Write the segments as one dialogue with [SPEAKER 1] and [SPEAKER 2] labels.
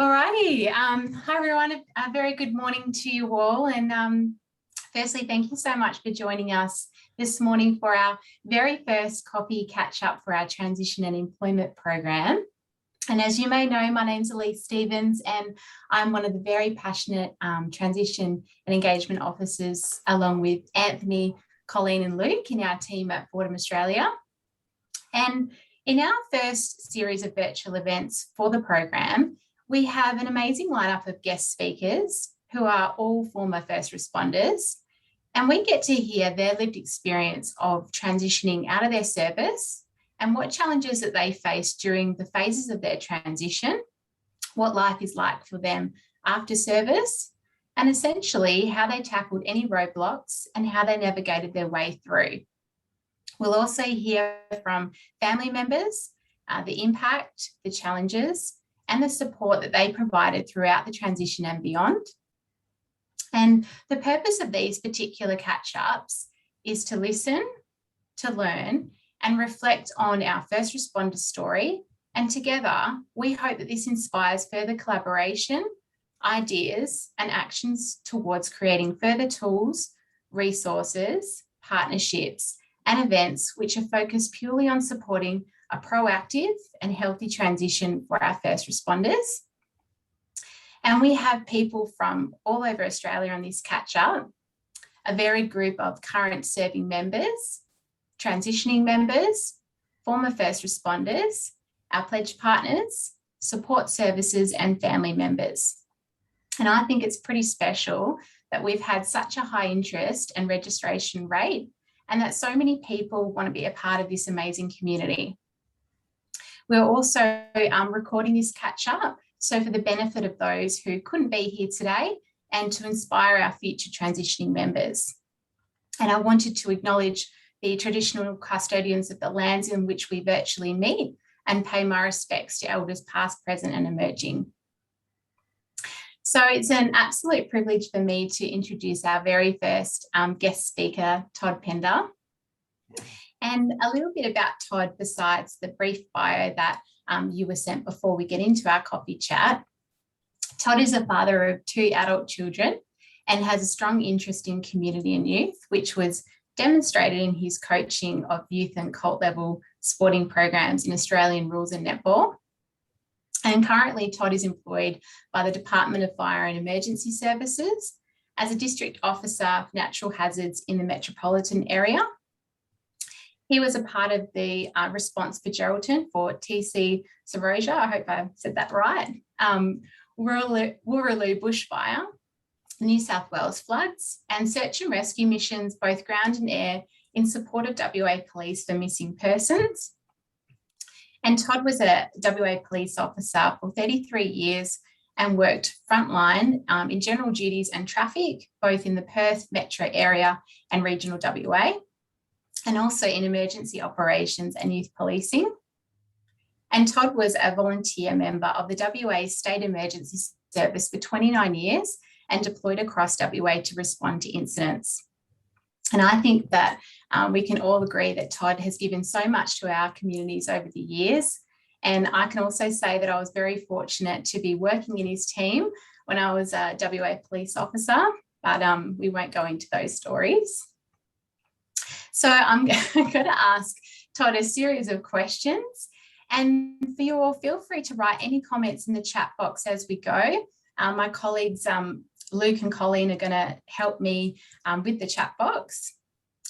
[SPEAKER 1] Alrighty. Hi everyone. A very good morning to you all. And firstly, thank you so much for joining us this morning for our very first coffee catch up for our Transition and Employment Program. And as you may know, my name's Elise Stevens, and I'm one of the very passionate transition and engagement officers, along with Anthony, Colleen and Luke in our team at Fortem Australia. And in our first series of virtual events for the program, we have an amazing lineup of guest speakers who are all former first responders. And we get to hear their lived experience of transitioning out of their service and what challenges that they face during the phases of their transition, what life is like for them after service, and essentially how they tackled any roadblocks and how they navigated their way through. We'll also hear from family members, the impact, the challenges, and the support that they provided throughout the transition and beyond. And the purpose of these particular catch-ups is to listen, to learn, and reflect on our first responder story. And together, we hope that this inspires further collaboration, ideas, and actions towards creating further tools, resources, partnerships, and events which are focused purely on supporting a proactive and healthy transition for our first responders. And we have people from all over Australia on this catch-up, a varied group of current serving members, transitioning members, former first responders, our pledge partners, support services and family members. And I think it's pretty special that we've had such a high interest and registration rate, and that so many people want to be a part of this amazing community. We're also recording this catch-up, so for the benefit of those who couldn't be here today and to inspire our future transitioning members. And I wanted to acknowledge the traditional custodians of the lands in which we virtually meet and pay my respects to elders past, present and emerging. So it's an absolute privilege for me to introduce our very first guest speaker, Todd Pender. And a little bit about Todd besides the brief bio that you were sent before we get into our coffee chat. Todd is a father of 2 adult children and has a strong interest in community and youth, which was demonstrated in his coaching of youth and cult level sporting programs in Australian rules and netball. And currently Todd is employed by the Department of Fire and Emergency Services as a district officer for natural hazards in the metropolitan area. He was a part of the response for Geraldton for TC Saroja, I hope I said that right, Wooroloo bushfire, New South Wales floods, and search and rescue missions, both ground and air, in support of WA Police for missing persons. And Todd was a WA police officer for 33 years and worked frontline in general duties and traffic, both in the Perth metro area and regional WA, and also in emergency operations and youth policing. And Todd was a volunteer member of the WA State Emergency Service for 29 years and deployed across WA to respond to incidents. And I think that we can all agree that Todd has given so much to our communities over the years. And I can also say that I was very fortunate to be working in his team when I was a WA police officer, but we won't go into those stories. So I'm going to ask Todd a series of questions, and for you all, feel free to write any comments in the chat box as we go. My colleagues Luke and Colleen are going to help me with the chat box.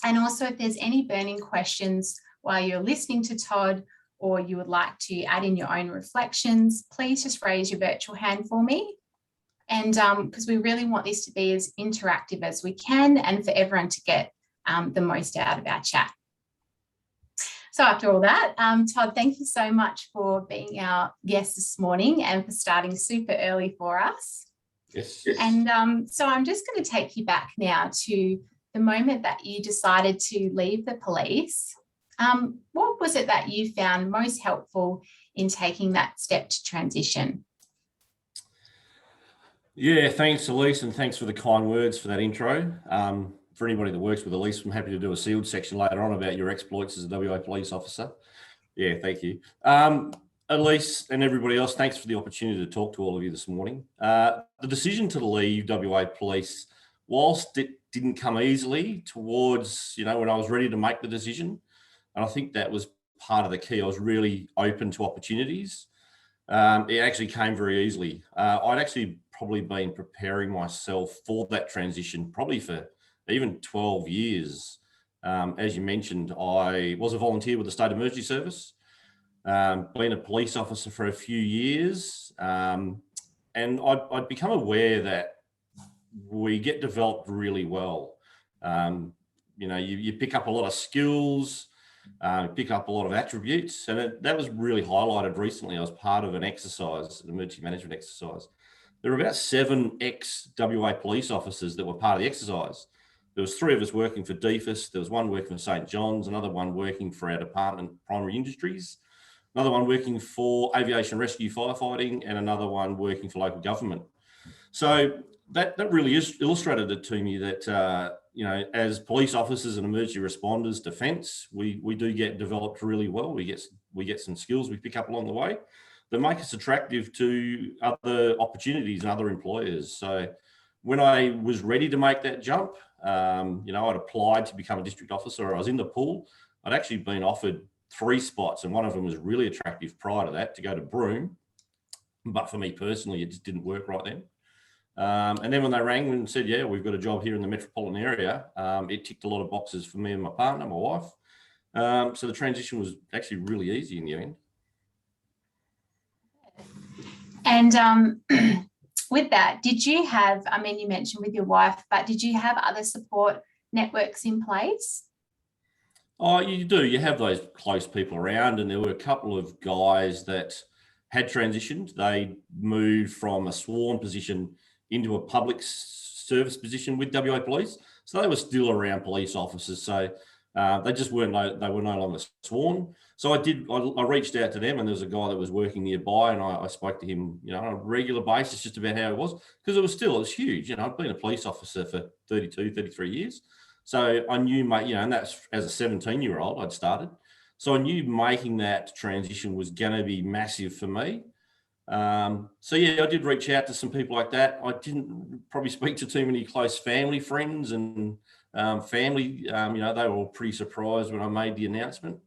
[SPEAKER 1] And also, if there's any burning questions while you're listening to Todd, or you would like to add in your own reflections, please just raise your virtual hand for me. And because we really want this to be as interactive as we can and for everyone to get the most out of our chat. So after all that, Todd, thank you so much for being our guest this morning and for starting super early for us.
[SPEAKER 2] Yes.
[SPEAKER 1] And so I'm just going to take you back now to the moment that you decided to leave the police. What was it that you found most helpful in taking that step to transition?
[SPEAKER 2] Yeah, thanks, Elise, and thanks for the kind words for that intro. For anybody that works with Elise, I'm happy to do a sealed section later on about your exploits as a WA police officer. Yeah, thank you. Elise and everybody else, thanks for the opportunity to talk to all of you this morning. The decision to leave WA Police, whilst it didn't come easily towards, when I was ready to make the decision, and I think that was part of the key. I was really open to opportunities. It actually came very easily. I'd actually probably been preparing myself for that transition probably for even 12 years. As you mentioned, I was a volunteer with the State Emergency Service. Been a police officer for a few years, and I'd become aware that we get developed really well. You pick up a lot of skills, pick up a lot of attributes, and that was really highlighted recently. I was part of an exercise, an emergency management exercise. There were about 7 ex-WA police officers that were part of the exercise. There was 3 of us working for DFIS. There was one working for St. John's, another one working for our department, Primary Industries, another one working for aviation rescue firefighting, and another one working for local government. So that really illustrated it to me that, as police officers and emergency responders, defence, we do get developed really well. We get some skills we pick up along the way that make us attractive to other opportunities and other employers. So when I was ready to make that jump, I'd applied to become a district officer. I was in the pool. I'd actually been offered 3 spots, and one of them was really attractive prior to that, to go to Broome. But for me personally, it just didn't work right then. And then when they rang and said, yeah, we've got a job here in the metropolitan area, it ticked a lot of boxes for me and my partner, my wife. So the transition was actually really easy in the end.
[SPEAKER 1] And with that, did you have, you mentioned with your wife, but did you have other support networks in place?
[SPEAKER 2] Oh, you do. You have those close people around, and there were a couple of guys that had transitioned. They moved from a sworn position into a public service position with WA Police. So they were still around police officers. So they just weren't, they were no longer sworn. So I reached out to them, and there was a guy that was working nearby, and I spoke to him, on a regular basis, just about how it was, because it was huge. I'd been a police officer for 32, 33 years. So I knew, and that's as a 17-year-old I'd started. So I knew making that transition was going to be massive for me. So yeah, I did reach out to some people like that. I didn't probably speak to too many close family friends and family. They were all pretty surprised when I made the announcement.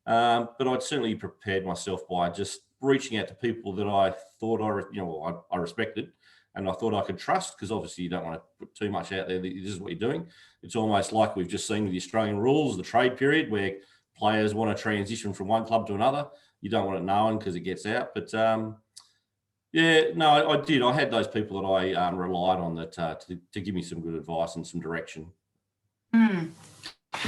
[SPEAKER 2] But I'd certainly prepared myself by just reaching out to people that I thought I respected, and I thought I could trust, because obviously you don't want to put too much out there that this is what you're doing. It's almost like we've just seen with the Australian rules, the trade period, where players want to transition from one club to another. You don't want it known because it gets out. But I did. I had those people that I relied on that to give me some good advice and some direction.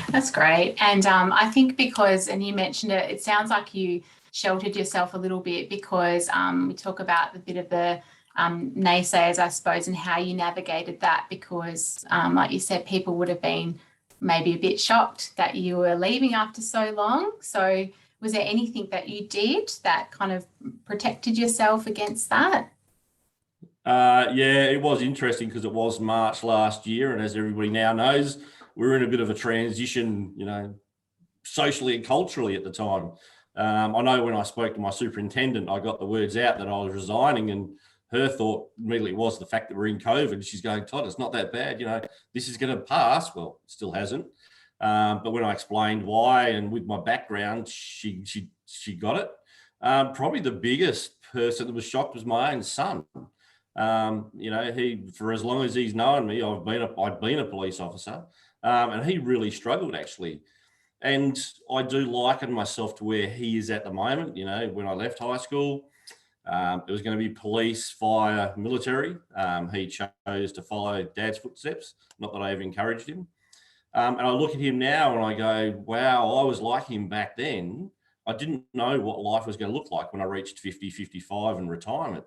[SPEAKER 1] That's great. And I think because, and you mentioned it, it sounds like you sheltered yourself a little bit, because we talk about the bit of the naysayers, I suppose, and how you navigated that, because like you said, people would have been maybe a bit shocked that you were leaving after so long. So was there anything that you did that kind of protected yourself against that?
[SPEAKER 2] Yeah, it was interesting, because it was March last year, and as everybody now knows, we're in a bit of a transition, socially and culturally at the time. I know when I spoke to my superintendent, I got the words out that I was resigning, and her thought immediately was the fact that we're in COVID. She's going, Todd, it's not that bad. This is going to pass. Well, it still hasn't. But when I explained why, and with my background, she got it. Probably the biggest person that was shocked was my own son. He, for as long as he's known me, I'd been a police officer, and he really struggled, actually. And I do liken myself to where he is at the moment. When I left high school, it was going to be police, fire, military. He chose to follow Dad's footsteps. Not that I ever encouraged him. And I look at him now and I go, wow, I was like him back then. I didn't know what life was going to look like when I reached 50, 55 and retirement.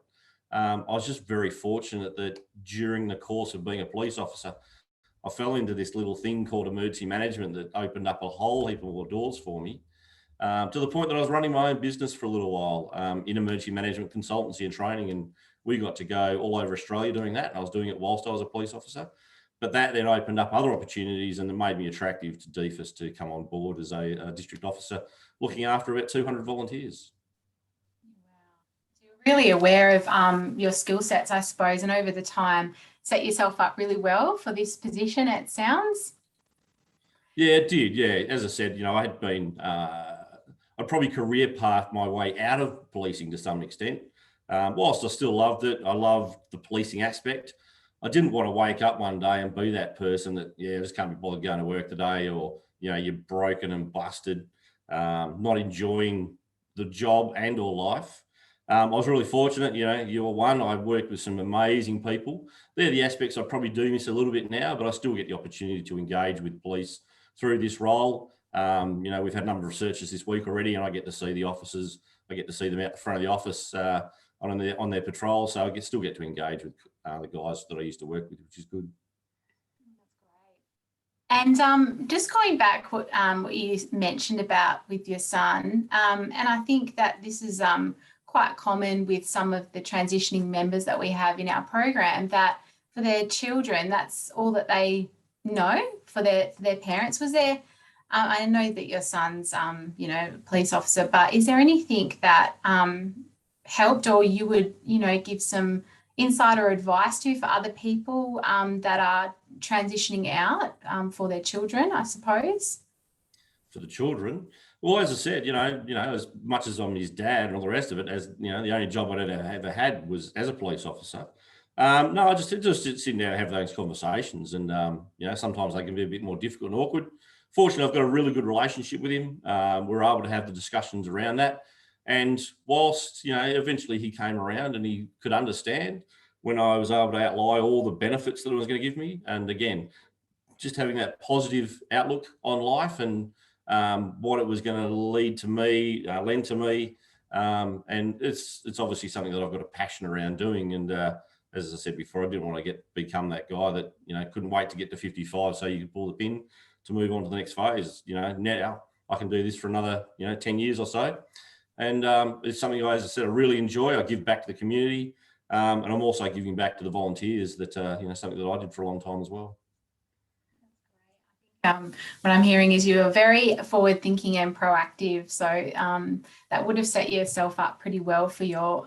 [SPEAKER 2] I was just very fortunate that during the course of being a police officer, I fell into this little thing called emergency management that opened up a whole heap of more doors for me, to the point that I was running my own business for a little while, in emergency management consultancy and training. And we got to go all over Australia doing that. And I was doing it whilst I was a police officer. But that then opened up other opportunities, and it made me attractive to DFIS to come on board as a district officer, looking after about 200 volunteers.
[SPEAKER 1] Really aware of your skill sets, I suppose, and over the time set yourself up really well for this position, it sounds.
[SPEAKER 2] Yeah, it did. Yeah, as I said, I had been, I'd probably career path my way out of policing to some extent. Whilst I still loved it, I loved the policing aspect. I didn't want to wake up one day and be that person that, I just can't be bothered going to work today, or, you're broken and busted, not enjoying the job and or life. I was really fortunate, you were one, I worked with some amazing people. They're the aspects I probably do miss a little bit now, but I still get the opportunity to engage with police through this role. We've had a number of searches this week already, and I get to see the officers. I get to see them out the front of the office on their patrol. So I still get to engage with the guys that I used to work with, which is good.
[SPEAKER 1] And just going back what you mentioned about with your son, and I think that this is quite common with some of the transitioning members that we have in our program, that for their children, that's all that they know for their parents. Was there, I know that your son's, police officer, but is there anything that helped, or you would, give some insight or advice to for other people that are transitioning out for their children, I suppose? For
[SPEAKER 2] the children, well, as I said, as much as I'm his dad and all the rest of it, as the only job I'd ever had was as a police officer. No, I just sitting down and have those conversations, and sometimes they can be a bit more difficult and awkward. Fortunately, I've got a really good relationship with him. We're able to have the discussions around that, and whilst eventually he came around and he could understand when I was able to outline all the benefits that it was going to give me, and again, just having that positive outlook on life and what it was going to lend to me, and it's obviously something that I've got a passion around doing. And as I said before, I didn't want to become that guy that couldn't wait to get to 55 so you could pull the pin to move on to the next phase. Now I can do this for another 10 years or so, and it's something as I said I really enjoy. I give back to the community, and I'm also giving back to the volunteers. That something that I did for a long time as well.
[SPEAKER 1] What I'm hearing is you are very forward thinking and proactive. So that would have set yourself up pretty well for your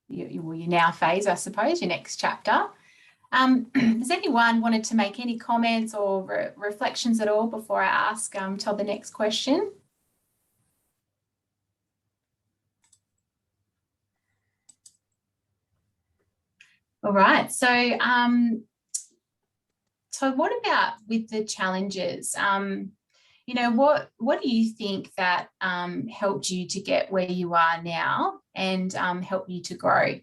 [SPEAKER 1] now phase, I suppose, your next chapter. Has anyone wanted to make any comments or reflections at all before I ask Todd the next question? All right. So what about with the challenges? What do you think that helped you to get where you are now and help you to grow?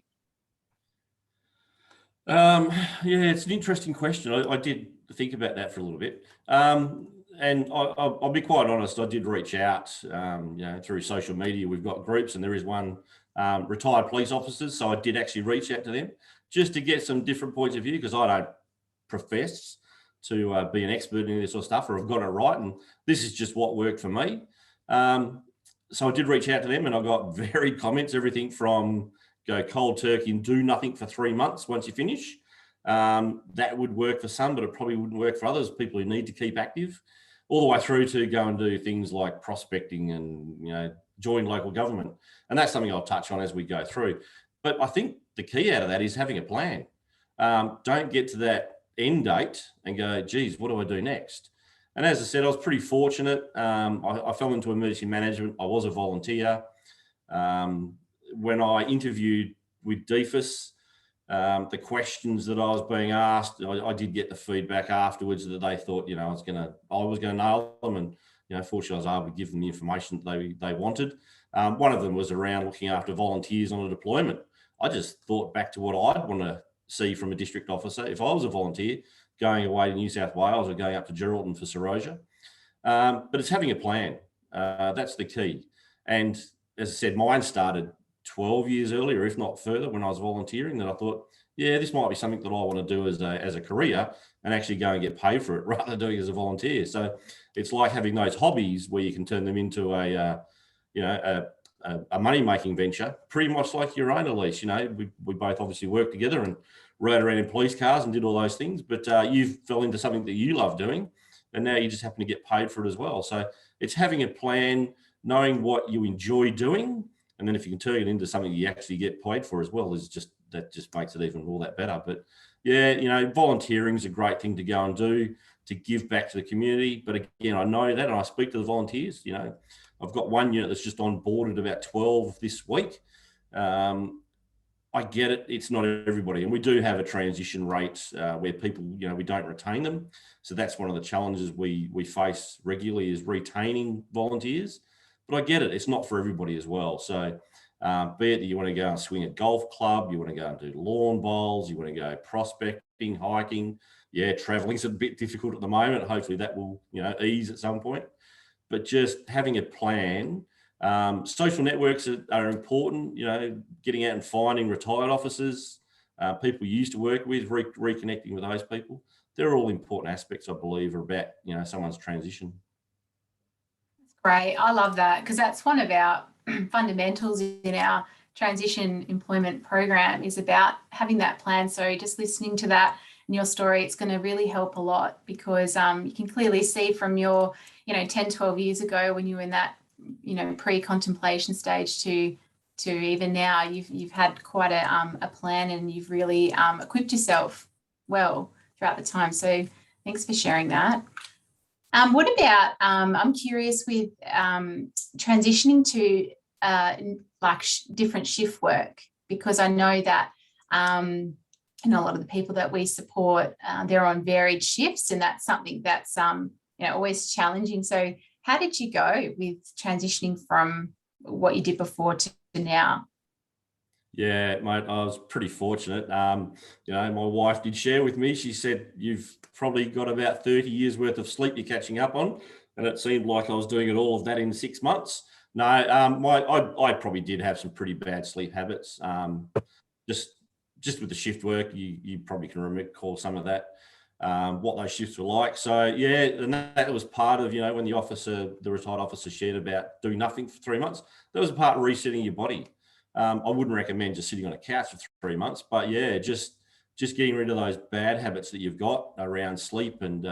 [SPEAKER 2] It's an interesting question. I did think about that for a little bit. And I'll be quite honest, I did reach out, through social media. We've got groups, and there is one, retired police officers. So I did actually reach out to them just to get some different points of view, because I don't profess to be an expert in this sort of stuff, or have got it right. And this is just what worked for me. So I did reach out to them, and I got varied comments, everything from go cold turkey and do nothing for 3 months once you finish. That would work for some, but it probably wouldn't work for others, people who need to keep active, all the way through to go and do things like prospecting and, join local government. And that's something I'll touch on as we go through. But I think the key out of that is having a plan. Don't get to that end date and go, geez, what do I do next? And as I said, I was pretty fortunate. I fell into emergency management. I was a volunteer. When I interviewed with DFIS, the questions that I was being asked, I did get the feedback afterwards that they thought, I was going to nail them. And, fortunately, I was able to give them the information that they wanted. One of them was around looking after volunteers on a deployment. I just thought back to what I'd want to see from a district officer if I was a volunteer going away to New South Wales or going up to Geraldton for Seroja. But it's having a plan. That's the key. And as I said, mine started 12 years earlier, if not further, when I was volunteering, that I thought, this might be something that I want to do as a career and actually go and get paid for it rather than doing it as a volunteer. So it's like having those hobbies where you can turn them into a money-making venture, pretty much like your own, Elise. We both obviously worked together and rode around in police cars and did all those things, but you fell into something that you love doing, and now you just happen to get paid for it as well. So it's having a plan, knowing what you enjoy doing, And then if you can turn it into something you actually get paid for as well, that just makes it even all that better. But yeah, volunteering is a great thing to go and do, to give back to the community. But again, I know that, and I speak to the volunteers. I've got one unit that's just onboarded about 12 this week. I get it. It's not everybody. And we do have a transition rate where people, we don't retain them. So that's one of the challenges we face regularly, is retaining volunteers. But I get it. It's not for everybody as well. So be it that you want to go and swing a golf club, you want to go and do lawn bowls, you want to go prospecting, hiking. Yeah, traveling's a bit difficult at the moment. Hopefully that will, ease at some point. But just having a plan. Social networks are important, getting out and finding retired officers, people you used to work with, reconnecting with those people. They're all important aspects, I believe, about, someone's transition.
[SPEAKER 1] Great. I love that, because that's one of our fundamentals in our transition employment program, is about having that plan. So just listening to that in your story, it's going to really help a lot, because you can clearly see from your, 10, 12 years ago when you were in that, pre-contemplation stage to even now, you've had quite a plan, and you've really equipped yourself well throughout the time. So thanks for sharing that. What about, I'm curious with transitioning to different shift work, because I know that a lot of the people that we support, they're on varied shifts, and that's something that's always challenging. So how did you go with transitioning from what you did before to now?
[SPEAKER 2] Yeah, mate, I was pretty fortunate. My wife did share with me. She said, you've probably got about 30 years worth of sleep you're catching up on. And it seemed like I was doing it all of that in 6 months. No, I probably did have some pretty bad sleep habits. Just with the shift work, you probably can recall some of that. What those shifts were like. So yeah, and that was part of, when the retired officer shared about doing nothing for 3 months, that was a part of resetting your body. I wouldn't recommend just sitting on a couch for 3 months, but yeah, just getting rid of those bad habits that you've got around sleep, and,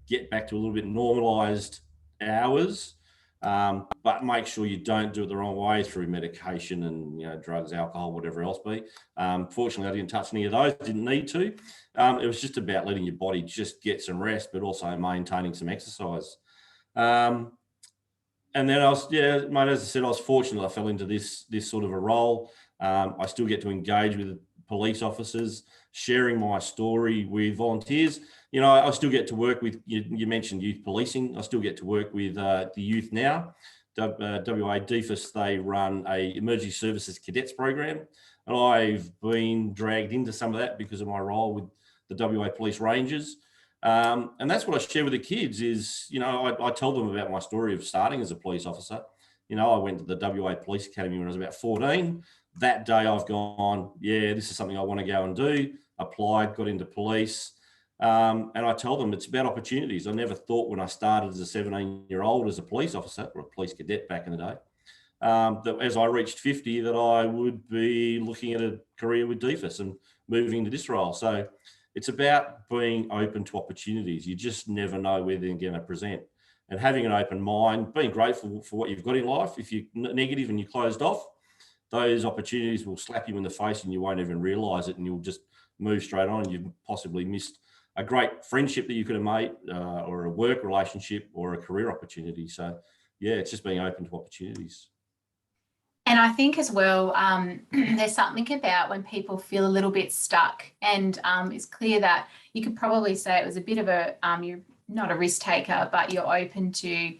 [SPEAKER 2] get back to a little bit normalized hours. But make sure you don't do it the wrong way through medication and, drugs, alcohol, whatever else be. Fortunately, I didn't touch any of those, didn't need to. It was just about letting your body just get some rest, but also maintaining some exercise. And then mate, as I said, I was fortunate I fell into this sort of a role. I still get to engage with police officers, sharing my story with volunteers. I still get to work with, you mentioned youth policing. I still get to work with the youth now. WA DFIS, they run a emergency services cadets program. And I've been dragged into some of that because of my role with the WA Police Rangers. And that's what I share with the kids is, I tell them about my story of starting as a police officer. I went to the WA Police Academy when I was about 14. That day I've gone, yeah, this is something I want to go and do. Applied, got into police. And I tell them it's about opportunities. I never thought when I started as a 17-year-old as a police officer or a police cadet back in the day, that as I reached 50, that I would be looking at a career with DFIS and moving into this role. So it's about being open to opportunities. You just never know where they're going to present. And having an open mind, being grateful for what you've got in life. If you're negative and you're closed off, those opportunities will slap you in the face and you won't even realise it, and you'll just move straight on. You've possibly missed a great friendship that you could have made, or a work relationship, or a career opportunity. So yeah, it's just being open to opportunities.
[SPEAKER 1] And I think as well, there's something about when people feel a little bit stuck, and it's clear that you could probably say it was a bit of a, you're not a risk taker, but you're open to,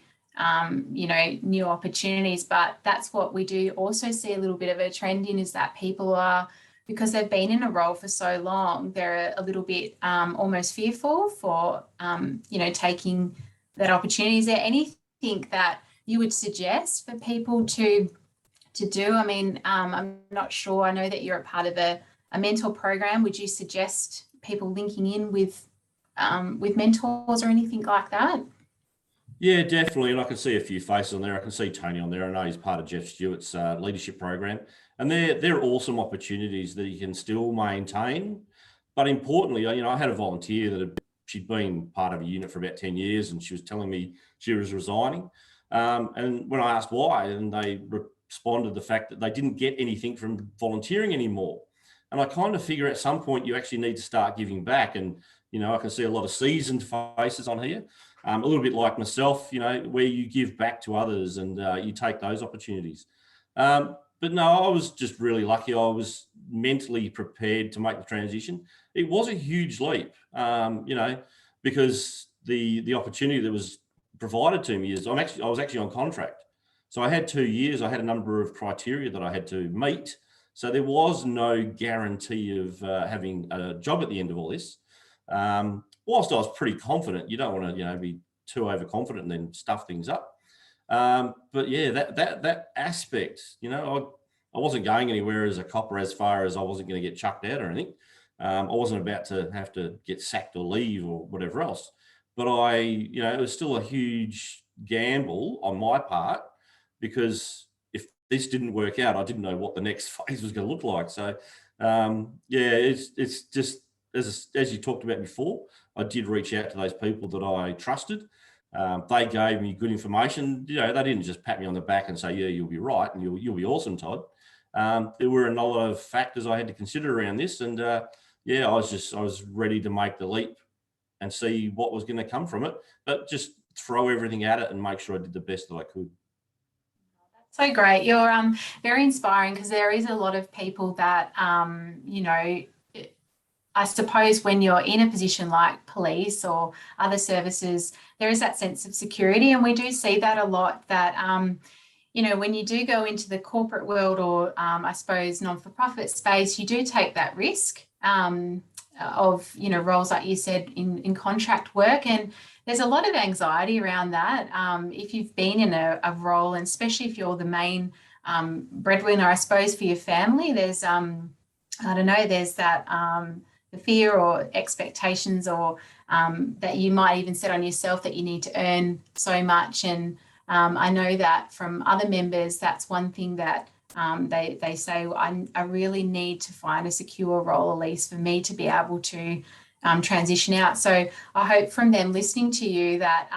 [SPEAKER 1] new opportunities. But that's what we do also see a little bit of a trend in, is that people are, because they've been in a role for so long, they're a little bit almost fearful for, taking that opportunity. Is there anything that you would suggest for people to do? I mean, I'm not sure. I know that you're a part of a mentor program. Would you suggest people linking in with mentors or anything like that?
[SPEAKER 2] Yeah, definitely. And I can see a few faces on there. I can see Tony on there. I know he's part of Jeff Stewart's leadership program. And they're awesome opportunities that you can still maintain. But importantly, I had a volunteer that she'd been part of a unit for about 10 years, and she was telling me she was resigning. And when I asked why, and they responded the fact that they didn't get anything from volunteering anymore. And I kind of figure at some point you actually need to start giving back. And, you know, I can see a lot of seasoned faces on here, a little bit like myself, you know, where you give back to others and you take those opportunities. But no, I was just really lucky. I was mentally prepared to make the transition. It was a huge leap, you know, because the opportunity that was provided to me is I was actually on contract. So I had 2 years. I had a number of criteria that I had to meet. So there was no guarantee of having a job at the end of all this. Whilst I was pretty confident, you don't want to, you know, be too overconfident and then stuff things up. But yeah, that aspect, you know, I wasn't going anywhere as a copper as far as I wasn't going to get chucked out or anything. I wasn't about to have to get sacked or leave or whatever else. But you know, it was still a huge gamble on my part, because if this didn't work out, I didn't know what the next phase was going to look like. So yeah, it's just, as you talked about before, I did reach out to those people that I trusted. They gave me good information. You know, they didn't just pat me on the back and say, yeah, you'll be right and you'll be awesome, Todd. There were a lot of factors I had to consider around this. And yeah, I was ready to make the leap and see what was going to come from it, but just throw everything at it and make sure I did the best that I could.
[SPEAKER 1] So great. You're very inspiring, because there is a lot of people that, you know, I suppose when you're in a position like police or other services, there is that sense of security. And we do see that a lot, that, you know, when you do go into the corporate world or I suppose non-for-profit space, you do take that risk of, you know, roles like you said in contract work. And there's a lot of anxiety around that. If you've been in a role, and especially if you're the main breadwinner, I suppose, for your family, there's, I don't know, there's that the fear or expectations, or that you might even set on yourself that you need to earn so much. And I know that from other members, that's one thing that they say, I really need to find a secure role, at least for me to be able to transition out. So I hope from them listening to you that,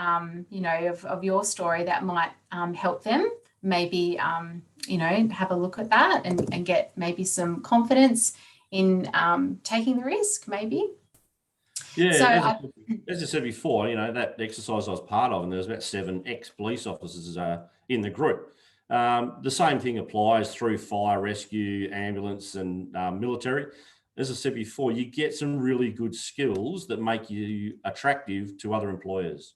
[SPEAKER 1] you know, of your story, that might help them maybe, you know, have a look at that and get maybe some confidence in taking the risk, maybe.
[SPEAKER 2] Yeah,
[SPEAKER 1] So
[SPEAKER 2] as I said before, you know, that exercise I was part of, and there was about 7 ex-police officers in the group. The same thing applies through fire, rescue, ambulance, and military. As I said before, you get some really good skills that make you attractive to other employers.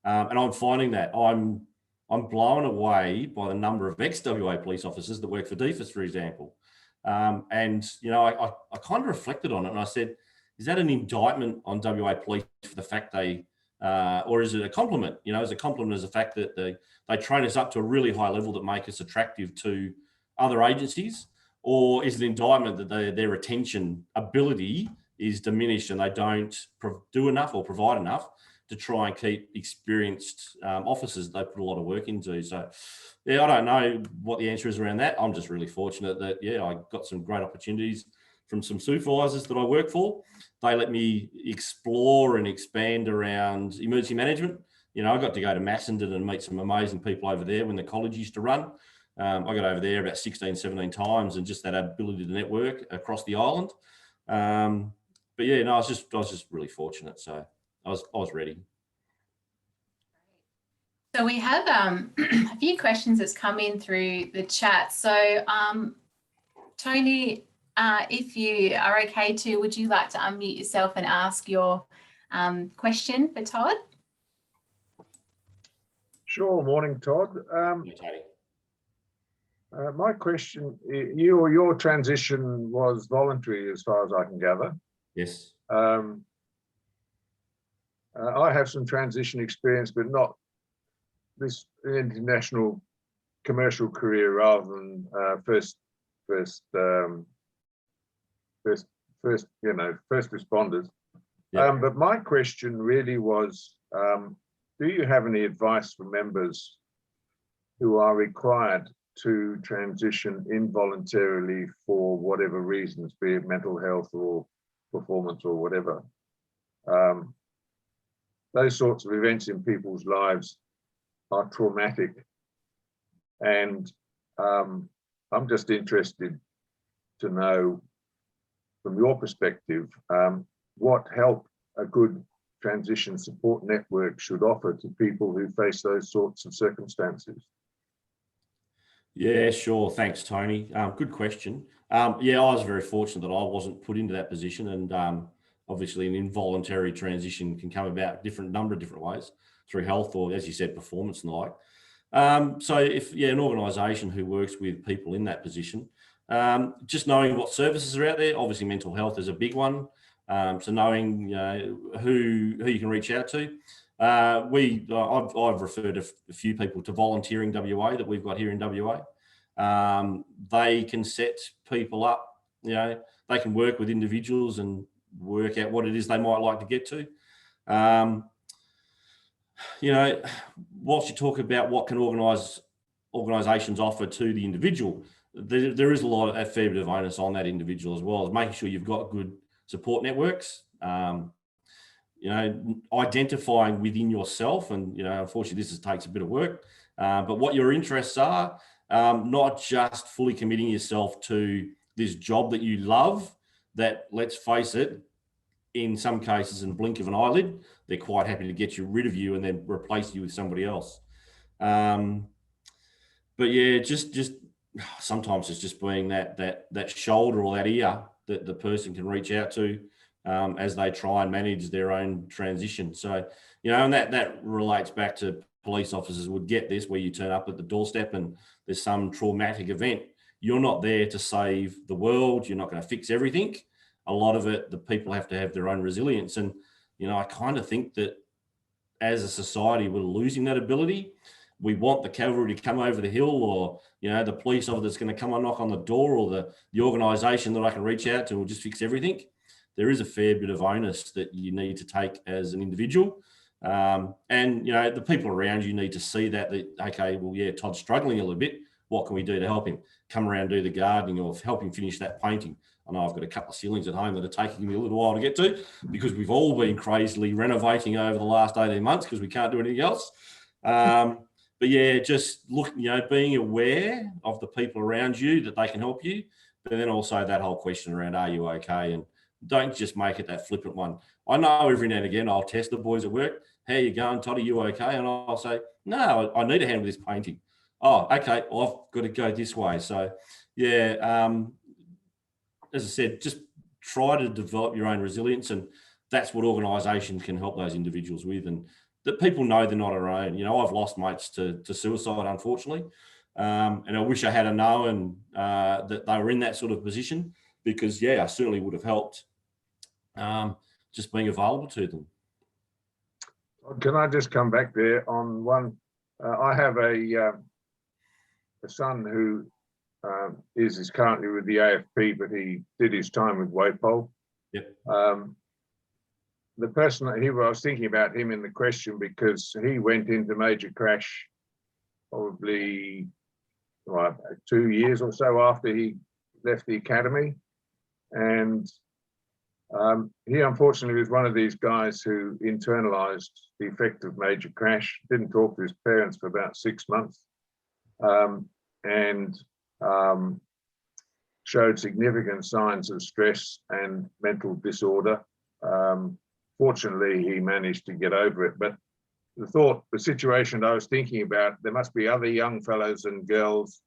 [SPEAKER 2] And I'm finding that I'm blown away by the number of ex-WA police officers that work for DFIS, for example. And, you know, I kind of reflected on it, and I said, is that an indictment on WA police for the fact they, or is it a compliment? You know, is a compliment as the fact that they train us up to a really high level that make us attractive to other agencies? Or is it an indictment that their retention ability is diminished and they don't do enough or provide enough to try and keep experienced officers they put a lot of work into? So, yeah, I don't know what the answer is around that. I'm just really fortunate that, yeah, I got some great opportunities from some supervisors that I work for. They let me explore and expand around emergency management. You know, I got to go to Massenden and meet some amazing people over there when the college used to run. I got over there about 16, 17 times, and just that ability to network across the island. But yeah, no, I was just really fortunate. So I was ready.
[SPEAKER 1] So we have a few questions that's come in through the chat. So Tony, if you are okay to, would you like to unmute yourself and ask your question for Todd?
[SPEAKER 3] Sure. Morning, Todd.
[SPEAKER 2] Hey, Tony.
[SPEAKER 3] My question, your transition was voluntary as far as I can gather.
[SPEAKER 2] Yes.
[SPEAKER 3] I have some transition experience, but not this international commercial career, rather than first responders. Yep. But my question really was, do you have any advice for members who are required to transition involuntarily for whatever reasons, be it mental health or performance or whatever? Those sorts of events in people's lives are traumatic. And I'm just interested to know, from your perspective, what help a good transition support network should offer to people who face those sorts of circumstances.
[SPEAKER 2] Yeah, sure. Thanks, Tony. Good question. Yeah, I was very fortunate that I wasn't put into that position, and obviously an involuntary transition can come about number of different ways, through health or, as you said, performance and the like. So if an organisation who works with people in that position, just knowing what services are out there, obviously mental health is a big one. So knowing who you can reach out to. I've referred a few people to Volunteering WA that we've got here in WA. They can set people up, they can work with individuals and work out what it is they might like to get to. Whilst you talk about what can organisations offer to the individual, there is a fair bit of onus on that individual as well, as making sure you've got good support networks. Identifying within yourself, and unfortunately this takes a bit of work, but what your interests are, not just fully committing yourself to this job that you love, that, let's face it, in some cases, in blink of an eyelid, they're quite happy to get rid of you and then replace you with somebody else. But yeah, just sometimes it's just being that shoulder or that ear that the person can reach out to as they try and manage their own transition. So, and that relates back to police officers would get this, where you turn up at the doorstep and there's some traumatic event. You're not there to save the world. You're not going to fix everything. A lot of it, the people have to have their own resilience. And, I kind of think that as a society, we're losing that ability. We want the cavalry to come over the hill, or, the police officer that's going to come and knock on the door, or the organisation that I can reach out to will just fix everything. There is a fair bit of onus that you need to take as an individual. And, the people around you need to see that, okay, well, yeah, Todd's struggling a little bit. What can we do to help him? Come around, do the gardening, or help him finish that painting. I know I've got a couple of ceilings at home that are taking me a little while to get to, because we've all been crazily renovating over the last 18 months because we can't do anything else. But yeah, just being aware of the people around you, that they can help you. But then also that whole question around, are you okay? And don't just make it that flippant one. I know every now and again I'll test the boys at work. How you going, Todd? Are you okay? And I'll say, no, I need a hand with this painting. Oh, okay. Well, I've got to go this way. So yeah, as I said, just try to develop your own resilience, and that's what organisations can help those individuals with, and that people know they're not alone. I've lost mates to suicide, unfortunately, and I wish I had known that they were in that sort of position, because I certainly would have helped just being available to them.
[SPEAKER 3] Can I just come back there on one? I have a son who is currently with the AFP, but he did his time with WAPOL.
[SPEAKER 2] Yep.
[SPEAKER 3] The person I was thinking about him in the question, because he went into major crash probably 2 years or so after he left the academy, and he unfortunately was one of these guys who internalized the effect of major crash, didn't talk to his parents for about 6 months, and showed significant signs of stress and mental disorder. Fortunately, he managed to get over it. But the situation I was thinking about, there must be other young fellows and girls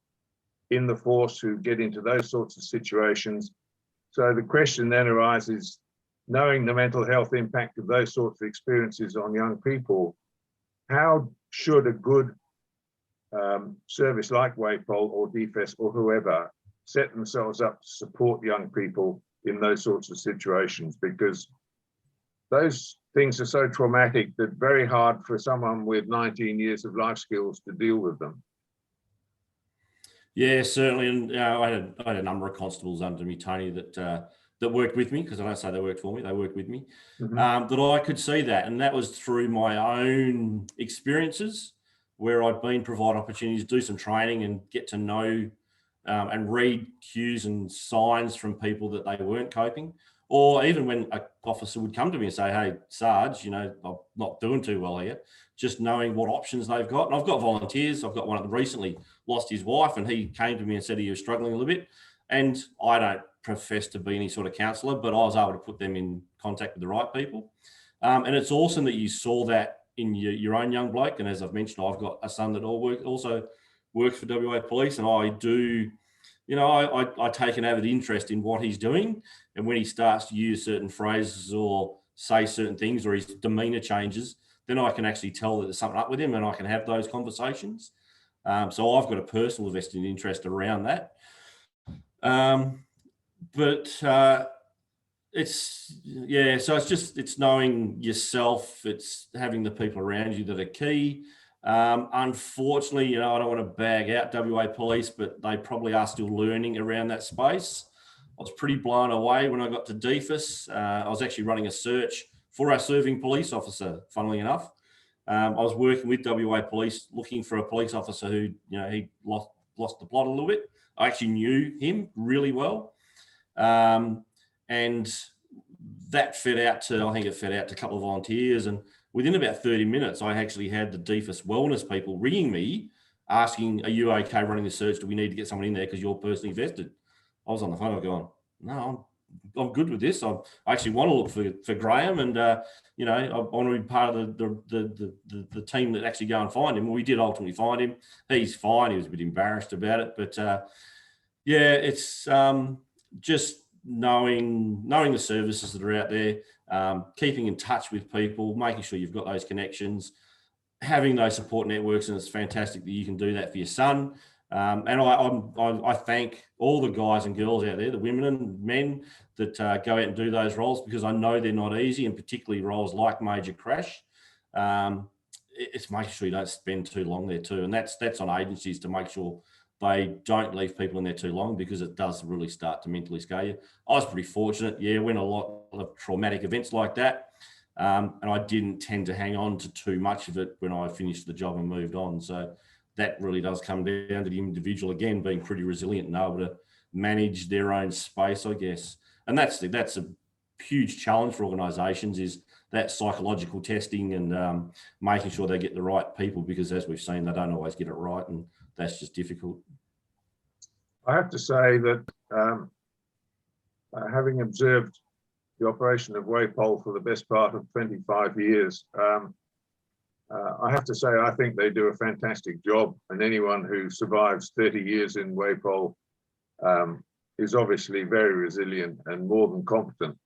[SPEAKER 3] in the force who get into those sorts of situations. So the question then arises, knowing the mental health impact of those sorts of experiences on young people, how should a good service like WAPOL or DFES or whoever set themselves up to support young people in those sorts of situations? Because those things are so traumatic that very hard for someone with 19 years of life skills to deal with them.
[SPEAKER 2] Yeah, certainly. And I had a number of constables under me, Tony, that worked with me, because I don't say they worked for me, they worked with me, that I could see that. And that was through my own experiences, where I'd been provided opportunities to do some training and get to know and read cues and signs from people that they weren't coping, or even when an officer would come to me and say, hey, Sarge, you know, I'm not doing too well here, just knowing what options they've got. And I've got volunteers. I've got one that recently lost his wife, and he came to me and said he was struggling a little bit. And I don't profess to be any sort of counsellor, but I was able to put them in contact with the right people. And it's awesome that you saw that in your own young bloke. And as I've mentioned, I've got a son that also works for WA Police, and I do, you know, I take an avid interest in what he's doing. And when he starts to use certain phrases or say certain things, or his demeanour changes, then I can actually tell that there's something up with him, and I can have those conversations. So I've got a personal vested interest around that. So it's knowing yourself, it's having the people around you that are key. Unfortunately, you know, I don't want to bag out WA Police, but they probably are still learning around that space. I was pretty blown away when I got to DFIS. I was actually running a search for our serving police officer, funnily enough. I was working with WA Police looking for a police officer who, you know, he lost the plot a little bit. I actually knew him really well. And that fed out to a couple of volunteers. And within about 30 minutes, I actually had the DFIS wellness people ringing me asking, are you okay running the search? Do we need to get someone in there because you're personally vested? I was on the phone, I was going, no, I'm good with this. I actually want to look for Graham, and you know, I want to be part of the team that actually go and find him. Well, we did ultimately find him. He's fine. He was a bit embarrassed about it, but yeah, it's just knowing the services that are out there, keeping in touch with people, making sure you've got those connections, having those support networks, and it's fantastic that you can do that for your son. And I thank all the guys and girls out there, the women and men that go out and do those roles, because I know they're not easy, and particularly roles like major crash. It's making sure you don't spend too long there too. And that's on agencies to make sure they don't leave people in there too long, because it does really start to mentally scare you. I was pretty fortunate. Yeah, when a lot of traumatic events like that. And I didn't tend to hang on to too much of it when I finished the job and moved on. So that really does come down to the individual, again, being pretty resilient and able to manage their own space, I guess. And that's a huge challenge for organisations, is that psychological testing and making sure they get the right people, because as we've seen, they don't always get it right, and that's just difficult.
[SPEAKER 3] I have to say that having observed the operation of WAPOL for the best part of 25 years, I have to say I think they do a fantastic job, and anyone who survives 30 years in WAPOL is obviously very resilient and more than competent.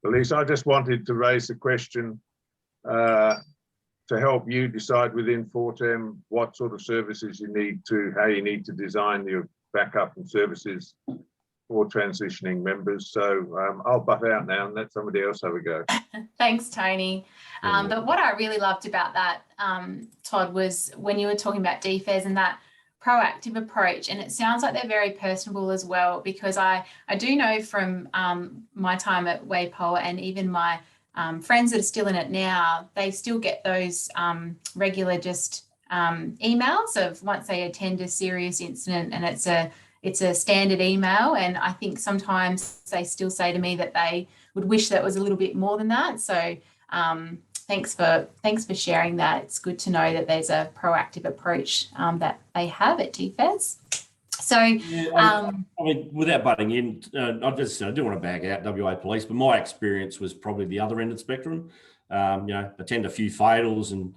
[SPEAKER 3] Elise, I just wanted to raise the question to help you decide within Fortem what sort of services you need to, how you need to design your backup and services for transitioning members. So I'll butt out now and let somebody else have a go.
[SPEAKER 1] Thanks, Tony. But what I really loved about that, Todd, was when you were talking about DFES and that proactive approach, and it sounds like they're very personable as well, because I do know from my time at WAPOL, and even my friends that are still in it now, they still get those regular just emails of once they attend a serious incident, and it's a standard email. And I think sometimes they still say to me that they would wish that was a little bit more than that. So thanks for sharing that. It's good to know that there's a proactive approach that they have at DFES. So,
[SPEAKER 2] yeah, I mean, without butting in, I do want to bag out WA Police, but my experience was probably the other end of the spectrum. You know, attend a few fatals, and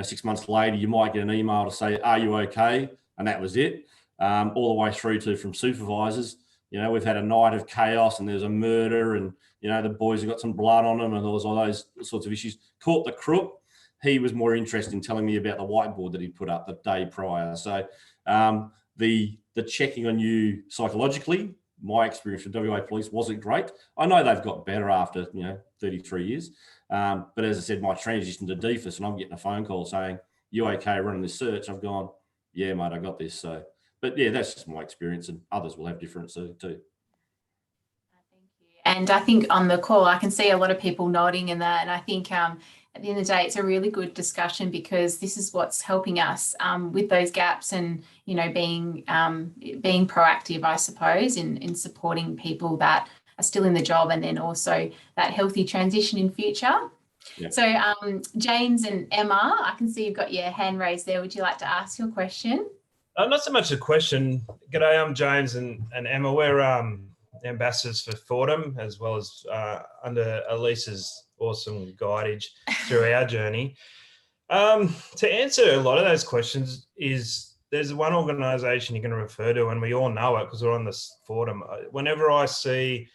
[SPEAKER 2] 6 months later, you might get an email to say, "Are you okay?" And that was it. All the way through to from supervisors. We've had a night of chaos, and there's a murder, and the boys have got some blood on them, and there was all those sorts of issues. Caught the crook. He was more interested in telling me about the whiteboard that he put up the day prior. So the checking on you psychologically, my experience with WA Police wasn't great. I know they've got better after 33 years. But as I said, my transition to DFIS, and I'm getting a phone call saying, "You okay running this search?" I've gone, "Yeah, mate, I got this." So, but yeah, that's just my experience, and others will have different too.
[SPEAKER 1] Thank you. And I think on the call, I can see a lot of people nodding in that. And I think at the end of the day, it's a really good discussion, because this is what's helping us with those gaps, and being proactive, I suppose, in supporting people that still in the job, and then also that healthy transition in future.
[SPEAKER 2] Yeah.
[SPEAKER 1] So James and Emma, I can see you've got your hand raised there. Would you like to ask your question?
[SPEAKER 4] Not so much a question. G'day, I'm James and Emma. We're ambassadors for Fortem, as well as under Elisa's awesome guidage through our journey. To answer a lot of those questions is there's one organisation you can refer to, and we all know it because we're on this Fortem. Whenever I see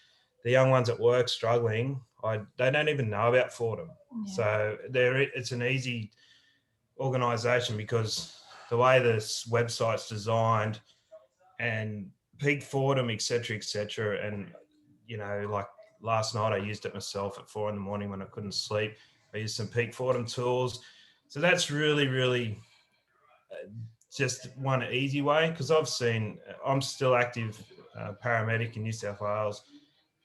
[SPEAKER 4] the young ones at work struggling, they don't even know about Fortem. Yeah. So it's an easy organisation because the way this website's designed and peak Fortem, et cetera, and, you know, like last night I used it myself at 4 a.m. when I couldn't sleep. I used some peak Fortem tools. So that's really, really just one easy way, because I'm still active paramedic in New South Wales,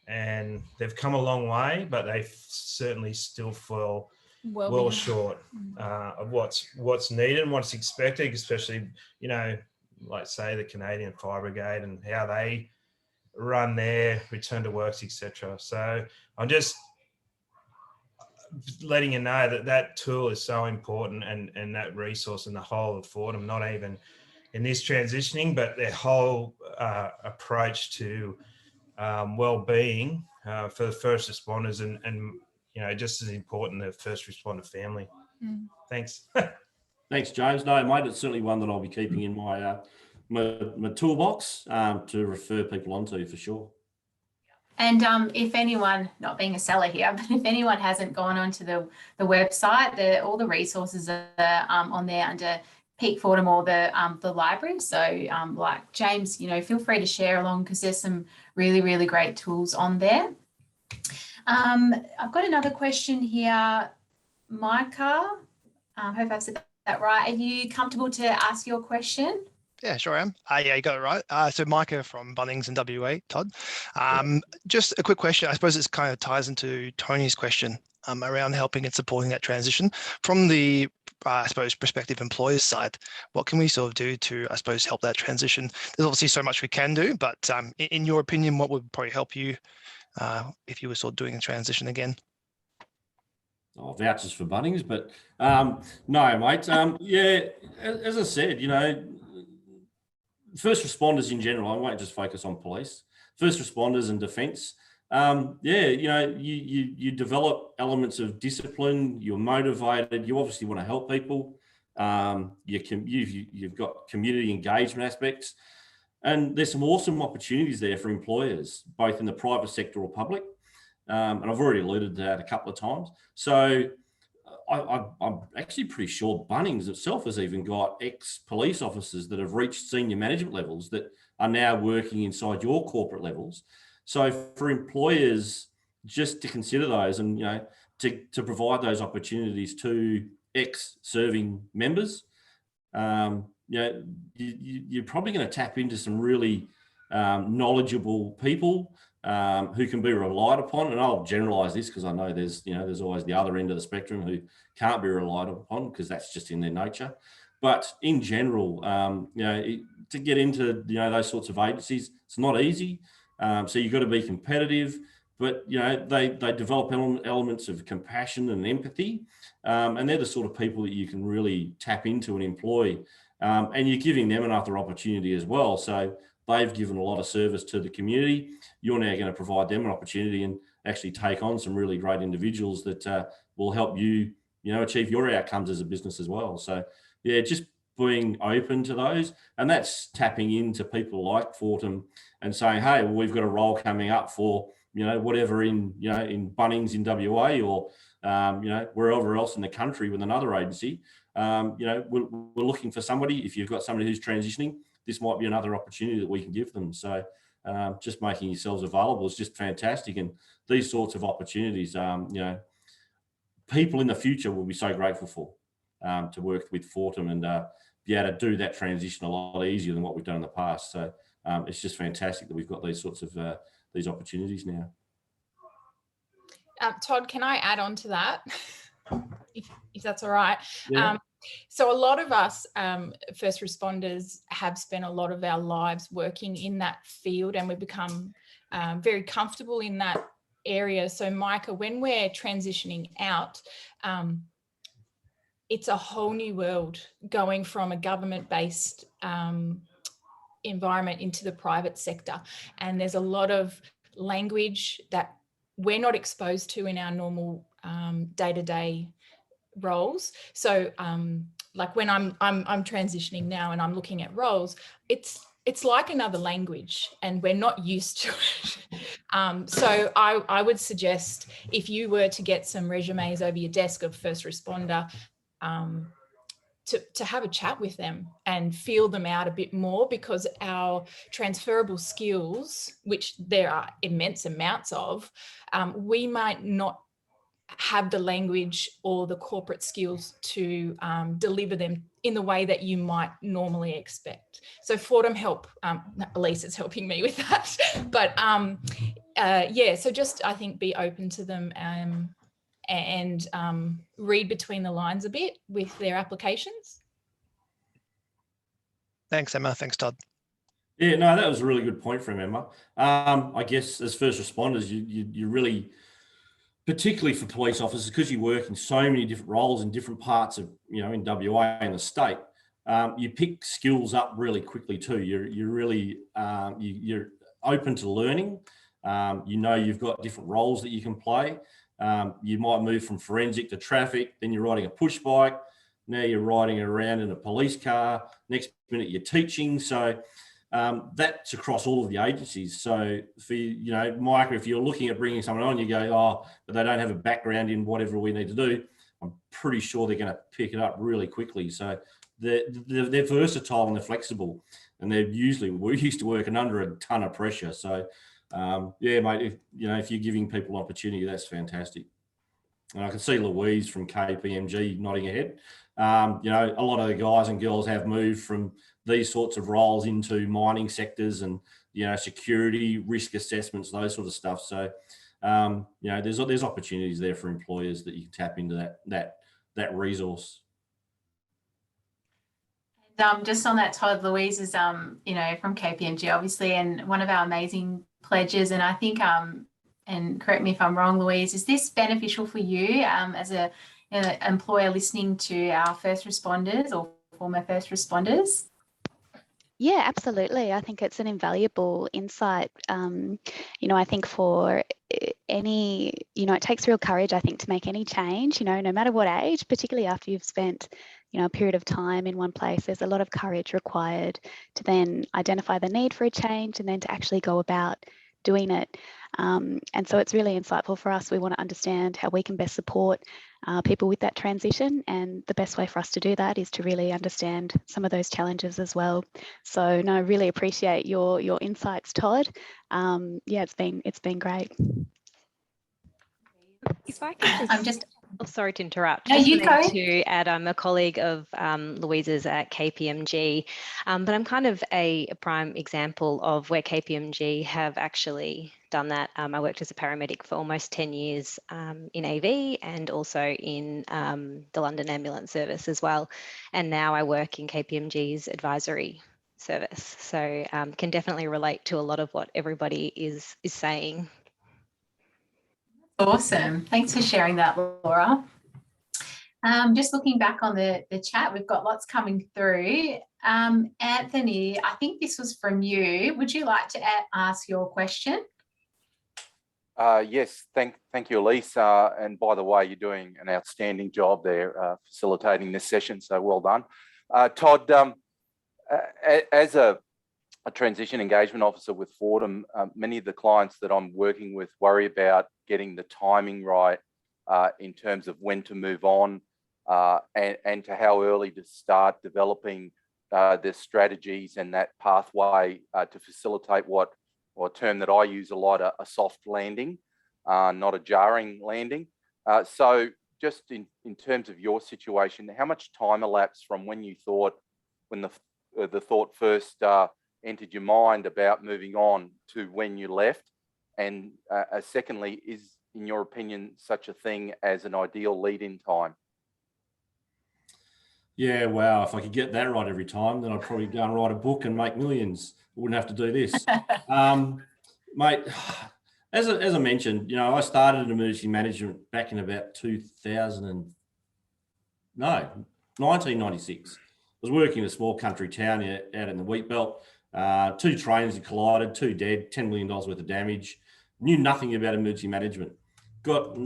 [SPEAKER 4] and they've come a long way, but they certainly still fall well short of what's needed and what's expected, especially, you know, like say the Canadian Fire Brigade and how they run their return to works, etc. So I'm just letting you know that that tool is so important, and that resource and the whole of Fortem, not even in this transitioning, but their whole approach to well-being for the first responders and you know, just as important, the first responder family. Thanks.
[SPEAKER 2] Thanks, James. No, mate, it's certainly one that I'll be keeping in my my toolbox to refer people onto for sure.
[SPEAKER 1] And if anyone, not being a seller here, but if anyone hasn't gone onto the website, all the resources are on there under Peak Fortem or the library. So like James, you know, feel free to share along because there's some really, really great tools on there. I've got another question here. Micah, I hope I've said that right. Are you comfortable to ask your question?
[SPEAKER 5] Yeah, sure am. Yeah, you got it right. So Micah from Bunnings in WA, Todd. Just a quick question. I suppose this kind of ties into Tony's question around helping and supporting that transition. From the, I suppose, prospective employer's side, what can we sort of do to, I suppose, help that transition? There's obviously so much we can do, but in your opinion, what would probably help you if you were sort of doing a transition again?
[SPEAKER 2] Oh, vouchers for Bunnings, but no, mate. Yeah, as I said, you know, first responders in general, I won't just focus on police, first responders and defence. Yeah, you know, you develop elements of discipline, you're motivated, you obviously want to help people. You've got community engagement aspects, and there's some awesome opportunities there for employers, both in the private sector or public. And I've already alluded to that a couple of times. So I'm actually pretty sure Bunnings itself has even got ex-police officers that have reached senior management levels that are now working inside your corporate levels. So for employers just to consider those and, you know, to provide those opportunities to ex-serving members, you know, you're probably going to tap into some really knowledgeable people who can be relied upon. And I'll generalize this because I know there's always the other end of the spectrum who can't be relied upon because that's just in their nature. But in general, you know, to get into, you know, those sorts of agencies, it's not easy. So you've got to be competitive, but, you know, they develop elements of compassion and empathy. And they're the sort of people that you can really tap into and employ. And you're giving them another opportunity as well. So they've given a lot of service to the community. You're now going to provide them an opportunity and actually take on some really great individuals that will help you, you know, achieve your outcomes as a business as well. So yeah, just being open to those, and that's tapping into people like Fortem and saying, hey, well, we've got a role coming up for, you know, whatever in, you know, in Bunnings in WA or, you know, wherever else in the country with another agency. You know, we're looking for somebody. If you've got somebody who's transitioning, this might be another opportunity that we can give them. So just making yourselves available is just fantastic. And these sorts of opportunities, you know, people in the future will be so grateful for to work with Fortem and be able to do that transition a lot easier than what we've done in the past. So it's just fantastic that we've got these sorts of these opportunities now.
[SPEAKER 6] Todd, can I add on to that, if that's all right?
[SPEAKER 2] Yeah.
[SPEAKER 6] So a lot of us first responders have spent a lot of our lives working in that field, and we become very comfortable in that area. So Micah, when we're transitioning out, it's a whole new world going from a government-based environment into the private sector. And there's a lot of language that we're not exposed to in our normal day-to-day roles. So like when I'm transitioning now and I'm looking at roles, it's like another language and we're not used to it. So I would suggest if you were to get some resumes over your desk of first responder, to have a chat with them and feel them out a bit more, because our transferable skills, which there are immense amounts of, we might not have the language or the corporate skills to deliver them in the way that you might normally expect. So Fortem help, Elise is helping me with that. But yeah, so just I think be open to them and read between the lines a bit with their applications.
[SPEAKER 5] Thanks, Emma. Thanks, Todd.
[SPEAKER 2] Yeah, no, that was a really good point from Emma. I guess as first responders, you really, particularly for police officers, because you work in so many different roles in different parts of, in WA and the state, you pick skills up really quickly too. You're really, you're open to learning. You've got different roles that you can play. You might move from forensic to traffic, then you're riding a push bike. Now you're riding around in a police car. Next minute you're teaching. So that's across all of the agencies. So for, Micah, if you're looking at bringing someone on, you go, oh, but they don't have a background in whatever we need to do, I'm pretty sure they're going to pick it up really quickly. So they're versatile and they're flexible, and we're used to working under a ton of pressure. So yeah, mate, if you're giving people opportunity, that's fantastic. And I can see Louise from KPMG nodding her head. A lot of the guys and girls have moved from these sorts of roles into mining sectors and, security, risk assessments, those sort of stuff. So, there's opportunities there for employers that you can tap into that resource.
[SPEAKER 1] Just on that, Todd, Louise is, from KPMG, obviously, and one of our amazing pledges. And I think, and correct me if I'm wrong, Louise, is this beneficial for you as a employer listening to our first responders or former first responders?
[SPEAKER 7] Yeah, absolutely. I think it's an invaluable insight. I think for any, it takes real courage, I think, to make any change, no matter what age, particularly after you've spent, a period of time in one place. There's a lot of courage required to then identify the need for a change and then to actually go about doing it. And so it's really insightful for us. We want to understand how we can best support people with that transition, and the best way for us to do that is to really understand some of those challenges as well. So no, I really appreciate your insights, Todd. Yeah, it's been great.
[SPEAKER 8] If I could just, sorry to interrupt.
[SPEAKER 1] No, you go.
[SPEAKER 8] To add, I'm a colleague of Louise's at KPMG, but I'm kind of a prime example of where KPMG have actually done that. I worked as a paramedic for almost 10 years in AV and also in the London Ambulance Service as well. And now I work in KPMG's advisory service. So can definitely relate to a lot of what everybody is saying.
[SPEAKER 1] Awesome. Thanks for sharing that, Laura. Just looking back on the chat, we've got lots coming through. Anthony, I think this was from you. Would you like to ask your question?
[SPEAKER 9] Yes, thank you, Elise. And by the way, you're doing an outstanding job there facilitating this session, so well done. Todd, as a transition engagement officer with Fortem, many of the clients that I'm working with worry about getting the timing right in terms of when to move on and to how early to start developing their strategies and that pathway to facilitate or a term that I use a lot, a soft landing, not a jarring landing. So just in terms of your situation, how much time elapsed from when you thought, when the thought first entered your mind about moving on to when you left? And secondly, is, in your opinion, such a thing as an ideal lead-in time?
[SPEAKER 2] Yeah, wow. If I could get that right every time, then I'd probably go and write a book and make millions. I wouldn't have to do this. Mate, as I mentioned, you know, I started in emergency management back in about 1996. I was working in a small country town out in the wheat belt. 2 trains had collided, 2 dead, $10 million worth of damage. Knew nothing about emergency management. Got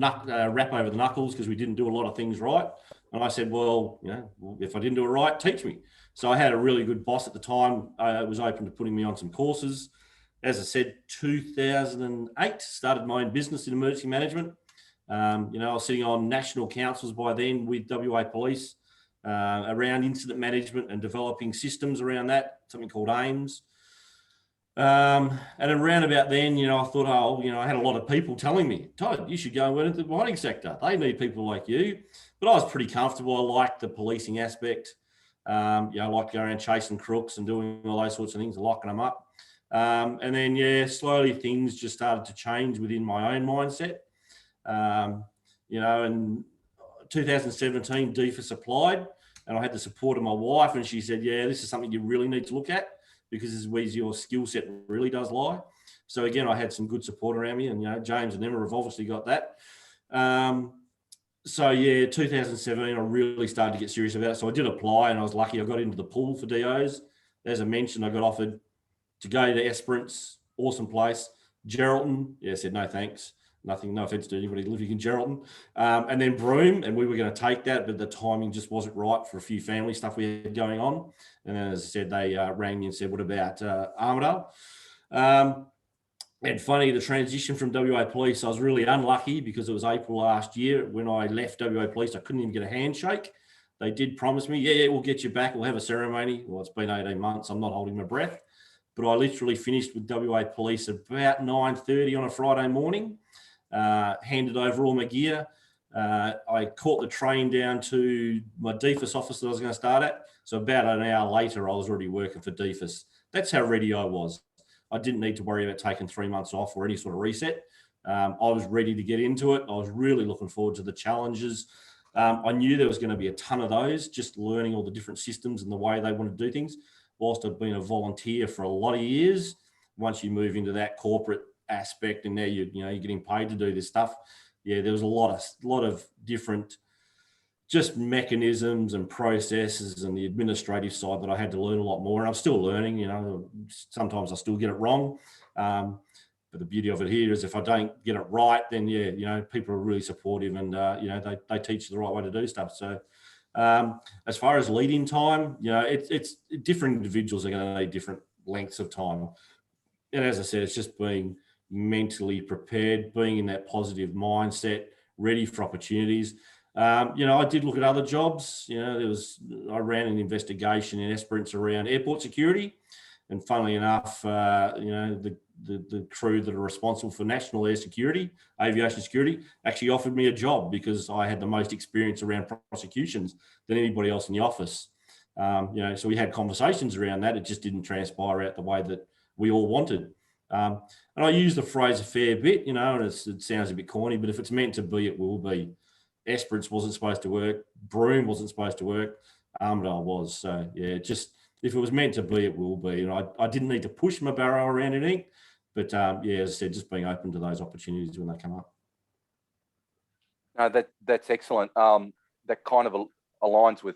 [SPEAKER 2] rap over the knuckles because we didn't do a lot of things right. And I said, well, you know, if I didn't do it right, teach me. So I had a really good boss at the time. Was open to putting me on some courses. As I said, 2008, started my own business in emergency management. You know, I was sitting on national councils by then with WA Police around incident management and developing systems around that, something called AIMS. And around about then, you know, I thought, oh, you know, I had a lot of people telling me, Todd, you should go and work into the mining sector. They need people like you. But I was pretty comfortable. I liked the policing aspect. You know, I liked going around chasing crooks and doing all those sorts of things, locking them up. And then, yeah, slowly things just started to change within my own mindset. You know, in 2017, DFIS applied, and I had the support of my wife, and she said, yeah, this is something you really need to look at, because this is where your skill set really does lie. So again, I had some good support around me, and, you know, James and Emma have obviously got that. So yeah, 2017, I really started to get serious about it. So I did apply, and I was lucky. I got into the pool for DOs. As I mentioned, I got offered to go to Esperance, awesome place. Geraldton, yeah, said no thanks. Nothing, no offense to anybody living in Geraldton. And then Broome, and we were going to take that, but the timing just wasn't right for a few family stuff we had going on. And then, as I said, they rang me and said, what about Armidale? And funny, the transition from WA Police, I was really unlucky because it was April last year. When I left WA Police, I couldn't even get a handshake. They did promise me, yeah, we'll get you back. We'll have a ceremony. Well, it's been 18 months. I'm not holding my breath. But I literally finished with WA Police about 9:30 on a Friday morning, handed over all my gear. I caught the train down to my DFIS office that I was going to start at. So about an hour later, I was already working for DFIS. That's how ready I was. I didn't need to worry about taking 3 months off or any sort of reset. I was ready to get into it. I was really looking forward to the challenges. I knew there was going to be a ton of those, just learning all the different systems and the way they want to do things. Whilst I've been a volunteer for a lot of years, once you move into that corporate aspect and now you're getting paid to do this stuff, yeah, there was a lot of different just mechanisms and processes and the administrative side that I had to learn a lot more. And I'm still learning, you know, sometimes I still get it wrong. But the beauty of it here is if I don't get it right, then yeah, you know, people are really supportive and, you know, they teach you the right way to do stuff. So as far as lead-in time, you know, it's different individuals are going to need different lengths of time. And as I said, it's just being mentally prepared, being in that positive mindset, ready for opportunities. You know, I did look at other jobs. You know, I ran an investigation in Esperance around airport security. And funnily enough, you know, the crew that are responsible for national air security, aviation security, actually offered me a job because I had the most experience around prosecutions than anybody else in the office. You know, so we had conversations around that. It just didn't transpire out the way that we all wanted. And I use the phrase a fair bit, you know, and it sounds a bit corny, but if it's meant to be, it will be. Esperance wasn't supposed to work. Broome wasn't supposed to work. Armidale was. So yeah, just if it was meant to be, it will be. And I didn't need to push my barrow around anything, but yeah, as I said, just being open to those opportunities when they come up.
[SPEAKER 9] No, that's excellent. That kind of aligns with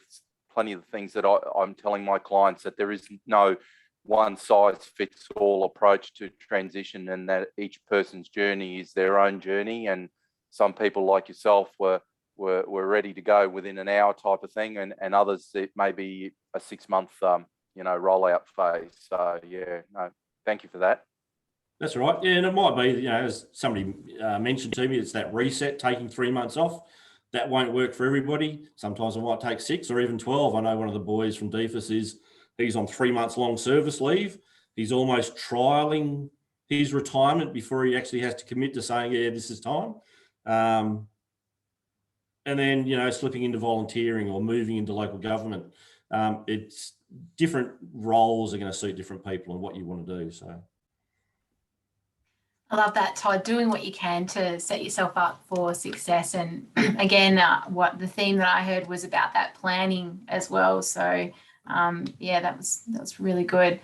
[SPEAKER 9] plenty of the things that I'm telling my clients, that there is no one size fits all approach to transition, and that each person's journey is their own journey. And some people like yourself were ready to go within an hour type of thing, and others it may be a 6-month you know, rollout phase. So yeah, no, thank you for that.
[SPEAKER 2] That's right. Yeah, and it might be, you know, as somebody mentioned to me, it's that reset, taking 3 months off. That won't work for everybody. Sometimes it might take 6 or even 12. I know one of the boys from DFIS he's on 3 months long service leave. He's almost trialing his retirement before he actually has to commit to saying, yeah, this is time. And then, you know, slipping into volunteering or moving into local government. It's different roles are going to suit different people and what you want to do. So
[SPEAKER 1] I love that, Todd, doing what you can to set yourself up for success. And again, what the theme that I heard was about that planning as well. So yeah, that was really good.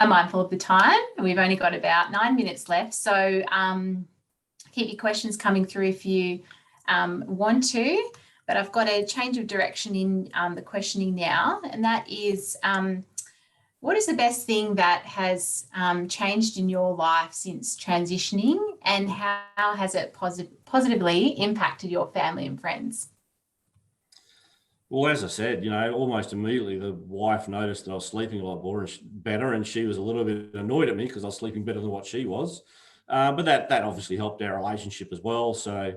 [SPEAKER 1] I'm mindful of the time. We've only got about 9 minutes left. So keep your questions coming through if you want to. But I've got a change of direction in the questioning now, and that is, what is the best thing that has changed in your life since transitioning, and how has it positively impacted your family and friends?
[SPEAKER 2] Well, as I said, almost immediately the wife noticed that I was sleeping a lot more and better, and she was a little bit annoyed at me because I was sleeping better than what she was. But that obviously helped our relationship as well. So,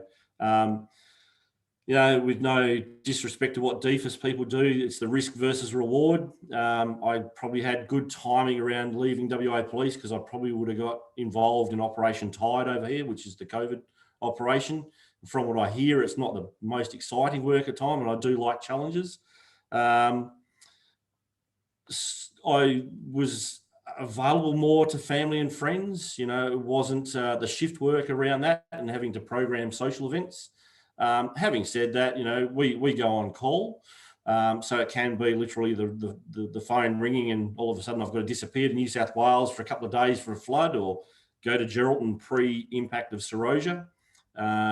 [SPEAKER 2] with no disrespect to what DFIS people do, it's the risk versus reward. I probably had good timing around leaving WA Police because I probably would have got involved in Operation Tide over here, which is the COVID operation. From what I hear, it's not the most exciting work at time, and I do like challenges. I was available more to family and friends. It wasn't the shift work around that and having to program social events. Having said that, we go on call. So it can be literally the phone ringing and all of a sudden I've got to disappear to New South Wales for a couple of days for a flood, or go to Geraldton pre-impact of Seroja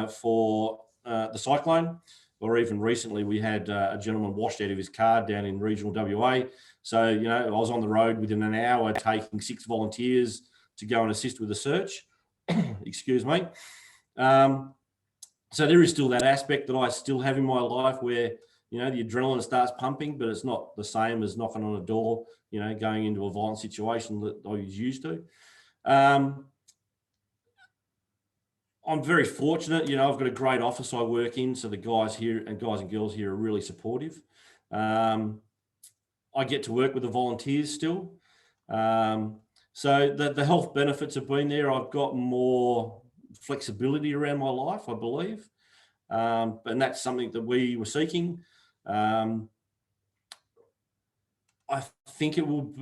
[SPEAKER 2] for the cyclone. Or even recently we had a gentleman washed out of his car down in regional WA. So, I was on the road within an hour taking 6 volunteers to go and assist with the search. Excuse me. So there is still that aspect that I still have in my life where, the adrenaline starts pumping, but it's not the same as knocking on a door, going into a violent situation that I was used to. I'm very fortunate, I've got a great office I work in. So the guys and girls here are really supportive. I get to work with the volunteers still. So the health benefits have been there. I've got more flexibility around my life, I believe. And that's something that we were seeking. I think it will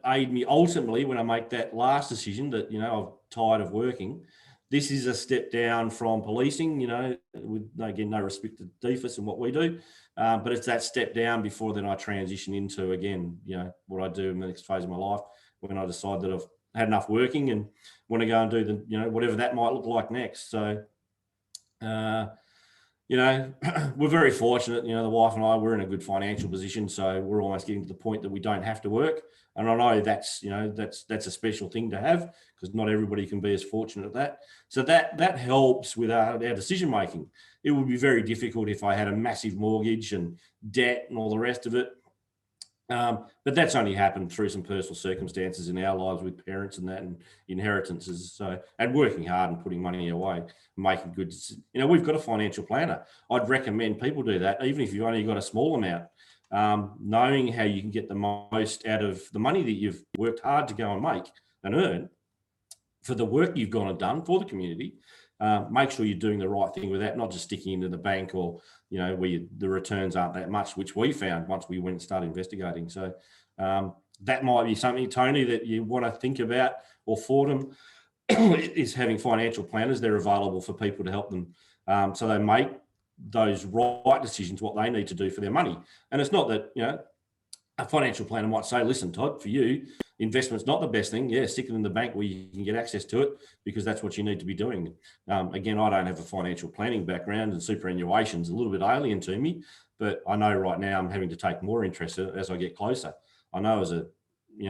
[SPEAKER 2] aid me ultimately when I make that last decision that, I'm tired of working. This is a step down from policing, with, again, no respect to DFIS and what we do. But it's that step down before then I transition into, again, what I do in the next phase of my life when I decide that I've had enough working and want to go and do whatever that might look like next. So, we're very fortunate, the wife and I, we're in a good financial position. So we're almost getting to the point that we don't have to work. And I know that's, that's a special thing to have because not everybody can be as fortunate at that. So that helps with our decision-making. It would be very difficult if I had a massive mortgage and debt and all the rest of it. But that's only happened through some personal circumstances in our lives with parents and that and inheritances. So, and working hard and putting money away, making good, we've got a financial planner. I'd recommend people do that, even if you've only got a small amount, knowing how you can get the most out of the money that you've worked hard to go and make and earn for the work you've gone and done for the community. Make sure you're doing the right thing with that, not just sticking into the bank or, where the returns aren't that much, which we found once we went and started investigating. So that might be something, Tony, that you want to think about, or Fortem is having financial planners. They're available for people to help them so they make those right decisions, what they need to do for their money. And it's not that, a financial planner might say, listen, Todd, for you, investment's not the best thing. Yeah, stick it in the bank where you can get access to it because that's what you need to be doing. Again, I don't have a financial planning background and superannuation's a little bit alien to me, but I know right now I'm having to take more interest in it as I get closer. I know as a,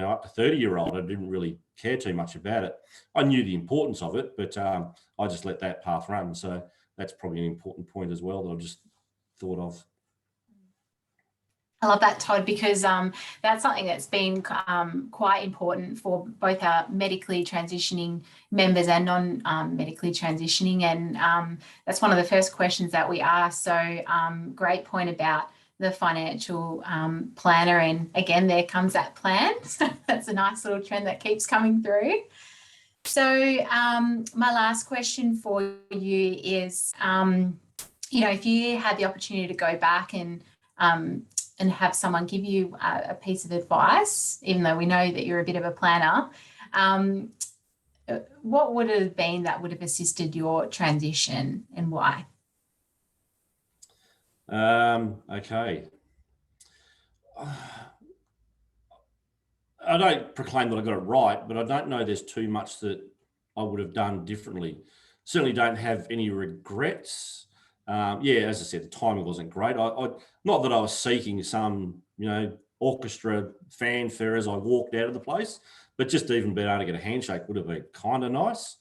[SPEAKER 2] up to 30-year-old, I didn't really care too much about it. I knew the importance of it, but I just let that path run. So that's probably an important point as well that I've just thought of.
[SPEAKER 1] I love that, Todd, because that's something that's been quite important for both our medically transitioning members and non-medically transitioning. And that's one of the first questions that we ask. So great point about the financial planner. And again, there comes that plan. So that's a nice little trend that keeps coming through. So my last question for you is, if you had the opportunity to go back and have someone give you a piece of advice, even though we know that you're a bit of a planner, what would it have been that would have assisted your transition and why?
[SPEAKER 2] Okay. I don't proclaim that I got it right, but I don't know there's too much that I would have done differently. Certainly don't have any regrets. Yeah, as I said, the timing wasn't great. I not that I was seeking some, orchestra fanfare as I walked out of the place, but just even being able to get a handshake would have been kind of nice.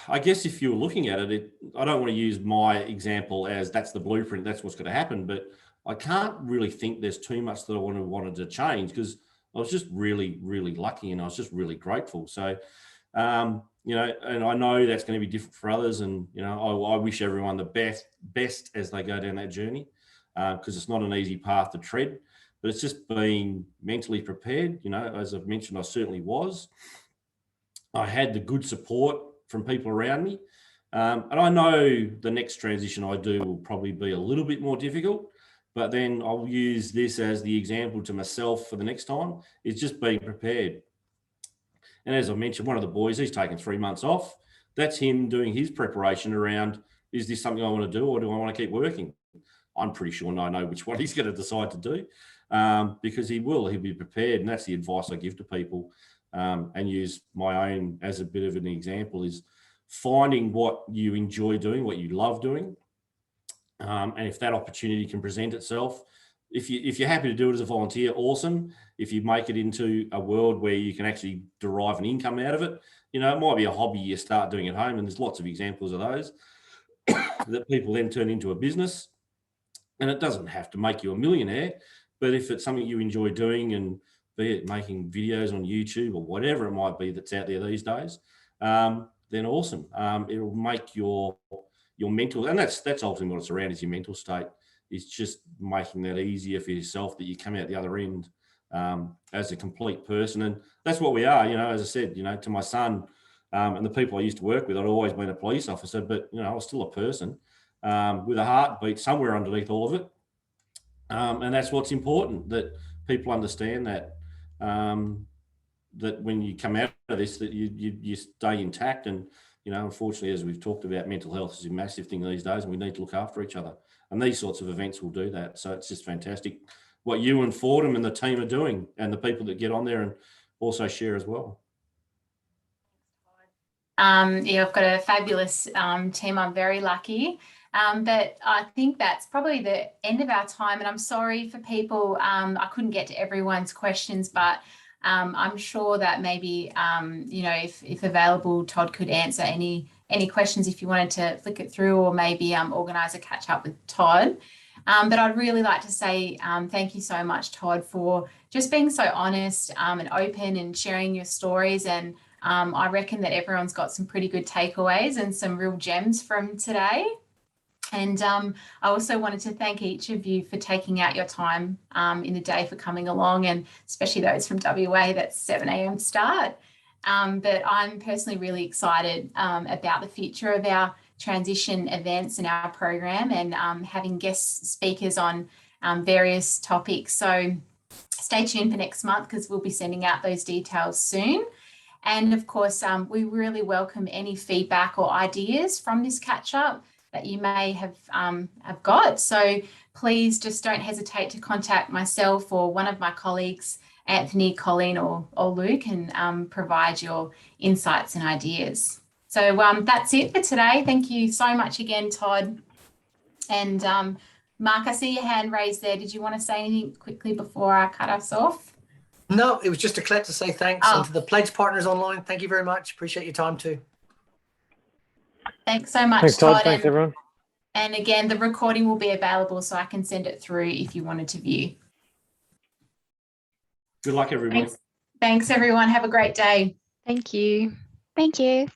[SPEAKER 2] I guess if you're looking at it, I don't want to use my example as that's the blueprint, that's what's going to happen, but I can't really think there's too much that I wanted to change, because I was just really, really lucky, and I was just really grateful. So, and I know that's going to be different for others, and I wish everyone the best as they go down that journey, because it's not an easy path to tread, but it's just being mentally prepared. As I've mentioned, I certainly was. I had the good support from people around me, and I know the next transition I do will probably be a little bit more difficult. But then I'll use this as the example to myself for the next time, is just being prepared. And as I mentioned, one of the boys, he's taken 3 months off. That's him doing his preparation around, is this something I want to do, or do I want to keep working? I'm pretty sure I know which one he's going to decide to do, because he'll be prepared. And that's the advice I give to people, and use my own as a bit of an example, is finding what you enjoy doing, what you love doing. And if that opportunity can present itself, if you're happy to do it as a volunteer, awesome. If you make it into a world where you can actually derive an income out of it, it might be a hobby you start doing at home, and there's lots of examples of those that people then turn into a business. And it doesn't have to make you a millionaire, but if it's something you enjoy doing, and be it making videos on YouTube or whatever it might be that's out there these days, then awesome. It'll make your mental, and that's ultimately what it's around, is your mental state. It's just making that easier for yourself, that you come out the other end as a complete person. And that's what we are, as I said, to my son and the people I used to work with, I'd always been a police officer, but I was still a person with a heartbeat somewhere underneath all of it. And that's what's important, that people understand that that when you come out of this, that you stay intact. And unfortunately, as we've talked about, mental health is a massive thing these days, and we need to look after each other. And these sorts of events will do that. So it's just fantastic what you and Fortem and the team are doing, and the people that get on there and also share as well.
[SPEAKER 1] Yeah, I've got a fabulous team. I'm very lucky. But I think that's probably the end of our time. And I'm sorry for people. I couldn't get to everyone's questions, but I'm sure that maybe, if available, Todd could answer any questions if you wanted to flick it through, or maybe organise a catch up with Todd. But I'd really like to say thank you so much, Todd, for just being so honest and open and sharing your stories. And I reckon that everyone's got some pretty good takeaways and some real gems from today. And I also wanted to thank each of you for taking out your time in the day for coming along, and especially those from WA, that's 7 a.m. start. But I'm personally really excited about the future of our transition events and our program, and having guest speakers on various topics. So stay tuned for next month, because we'll be sending out those details soon. And of course, we really welcome any feedback or ideas from this catch up that you may have got. So please just don't hesitate to contact myself or one of my colleagues, Anthony, Colleen, or Luke, and provide your insights and ideas. So that's it for today. Thank you so much again, Todd. And Mark, I see your hand raised there. Did you want to say anything quickly before I cut us off?
[SPEAKER 10] No, it was just to collect to say thanks. And to the pledge partners online, thank you very much. Appreciate your time too.
[SPEAKER 1] Thanks so much,
[SPEAKER 11] thanks, Todd. Thanks, everyone.
[SPEAKER 1] And again, the recording will be available, so I can send it through if you wanted to view.
[SPEAKER 2] Good luck, everybody.
[SPEAKER 1] Thanks everyone. Have a great day.
[SPEAKER 7] Thank you. Thank you.